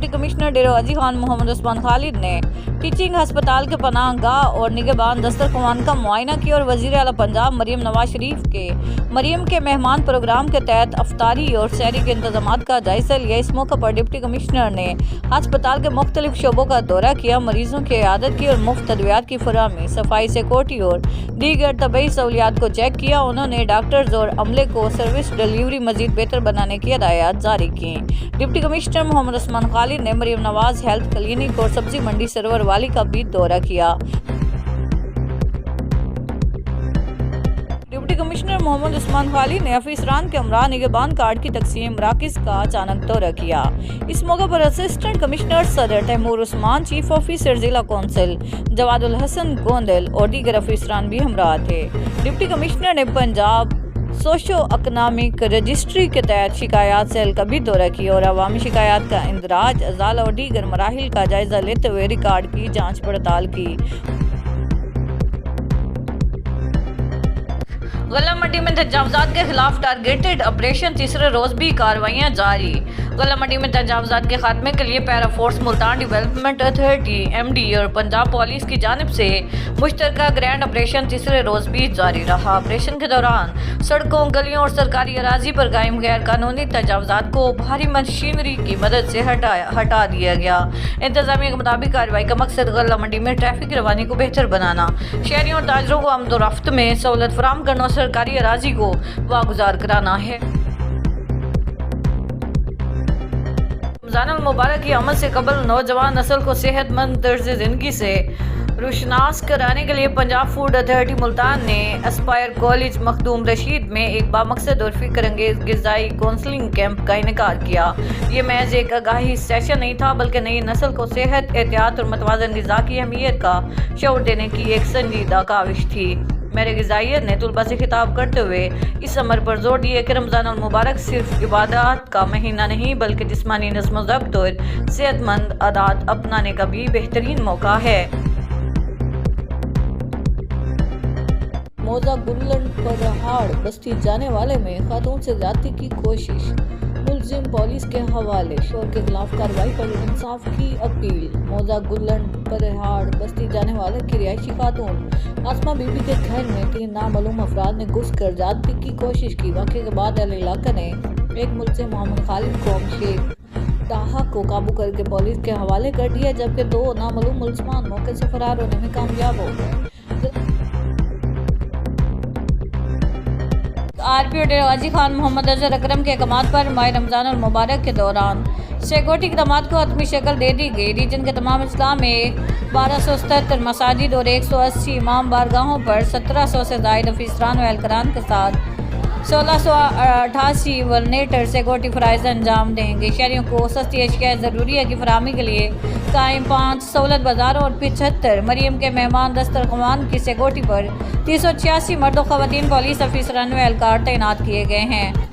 Deputy commissioner डेरोगाजी Khan Mohammad Usman Khalid ने teaching हस्पताल के पनाहगाह और निगहबान दस्तरख्वान का मुआयना किया और वज़ीर आला पंजाब मरियम नवाज शरीफ के मरियम के मेहमान प्रोग्राम के तहत अफ्तारी और सहरी के इंतजामात का जायजा लिया। इस मौके पर डिप्टी कमिश्नर ने हस्पताल के मुख्तलिफ शोबों का दौरा किया, मरीजों की इयादत की और मुफ्त अद्वियात की फराहमी, सफाई, सिक्योरिटी और दीगर तबी सहूलियात को चेक किया। उन्होंने डॉक्टर्स और अमले को सर्विस डिलीवरी मजीद बेहतर बनाने की हिदायत जारी की। डिप्टी कमिश्नर मोहम्मद उस्मान खालिद ने मरियम नवाज हेल्थ क्लिनिक और सब्जी मंडी सरवर वाली का भी दौरा किया। डिप्टी कमिश्नर मोहम्मद उस्मान खालिद ने अफीसरान के हमरा निगहबान कार्ड की तकसीम मराकज़ का अचानक दौरा किया। इस मौके पर असिस्टेंट कमिश्नर सदर तैमूर उस्मान, चीफ ऑफिसर जिला कौंसिल जवादुल हसन गोंदल और दीगर अफीसरान भी हमरा थे। डिप्टी कमिश्नर ने पंजाब सोशो इकनॉमिक रजिस्ट्री के तहत शिकायत सेल का भी दौरा किया और अवामी शिकायत का इंदराज, अजाला और दीगर मराहिल का जायजा लेते हुए रिकॉर्ड की जांच पड़ताल की। गला मंडी में तजावुज़ात के खिलाफ टारगेटेड ऑपरेशन, तीसरे रोज भी कार्रवाइयां जारी। गला मंडी में तजावुज़ात के खात्मे के लिए para force Multan development authority MD और पंजाब पुलिस की जानिब से मुश्तरका ग्रैंड ऑपरेशन तीसरे रोज भी जारी रहा। ऑपरेशन के दौरान सड़कों, गलियों और सरकारी अराजी पर कायम गैर कानूनी तजावुज़ात को भारी मशीनरी की मदद से हटा दिया गया। इंतजामिया के मुताबिक कार्रवाई का मकसद गला मंडी में ट्रैफिक रवानी को बेहतर बनाना, शहरियों और ताजरों को आमद और रफ्त में सहूलत फराहम करना और सरकारी अराजी को वागुजार कराना है। रमज़ान मुबारक की आमद से कबल नौजवान नस्ल को सेहतमंद तर्ज ज़िंदगी से रुशनास कराने के लिए पंजाब फूड अथॉरिटी मुल्तान ने एस्पायर कॉलेज मखदूम रशीद में एक बामकसद और फिक्र अंगेज ग़िज़ाई काउंसलिंग कैंप का इनेकार किया। ये महज एक आगाही सेशन नहीं था, बल्कि नई नस्ल को सेहत, एहतियात और मतवाज़न ग़िज़ा की अहमियत का शऊर देने की एक संजीदा काविश थी। मेरे ग़िज़ाइयत ने तुलबा से खिताब करते हुए इस अमर पर जोर दिया कि रमज़ान मुबारक सिर्फ इबादत का महीना नहीं, बल्कि जिस्मानी नज़्म ज़ब्त और सेहतमंद आदत अपनाने का भी बेहतरीन मौका है। मौजा गुल्लन परहाड़ बस्ती जाने वाले में खातून से ज्यादती की कोशिश, मुलजिम पुलिस के हवाले, शोर के खिलाफ कार्रवाई पर इंसाफ की अपील। मौजा गुल्लन परहाड़ बस्ती जाने वाले की रिहायशी खातून आसमा बीबी के घर में 3 नामालूम अफराद ने घुस कर ज्यादती की कोशिश की। वाक़े के बाद अहले इलाका ने एक मुलजिम मोहम्मद खालिद कौम शेख ताहा को काबू करके पुलिस के हवाले कर दिया, जबकि 2 नामालूम मुलजमान मौके से फरार होने में कामयाब हो गए। RPO डेरोगाजी खान मोहम्मद अजहर अकरम के अहकामात पर माह रमज़ान मुबारक के दौरान सिक्योरिटी इक़दामात को हतमी शक्ल दे दी गई। रीजन के तमाम अजला में 1277 मसाजिद और 180 इमाम बारगाहों पर 1700 से ज़ायद अफीसरान व एहलकारान के साथ 1688 वॉलंटियर सिक्योरिटी फ़राइज़ अंजाम देंगे। शहरियों को सस्ती अशिया ज़रूरिया की फराहमी के लिए कायम 5 सहूलत बाज़ारों और 75 मरियम के मेहमान दस्तरख्वान की सिक्योरिटी पर 386 मर्द व ख़वातीन पुलिस अफीसरान व एहलकार तैनात किए गए हैं।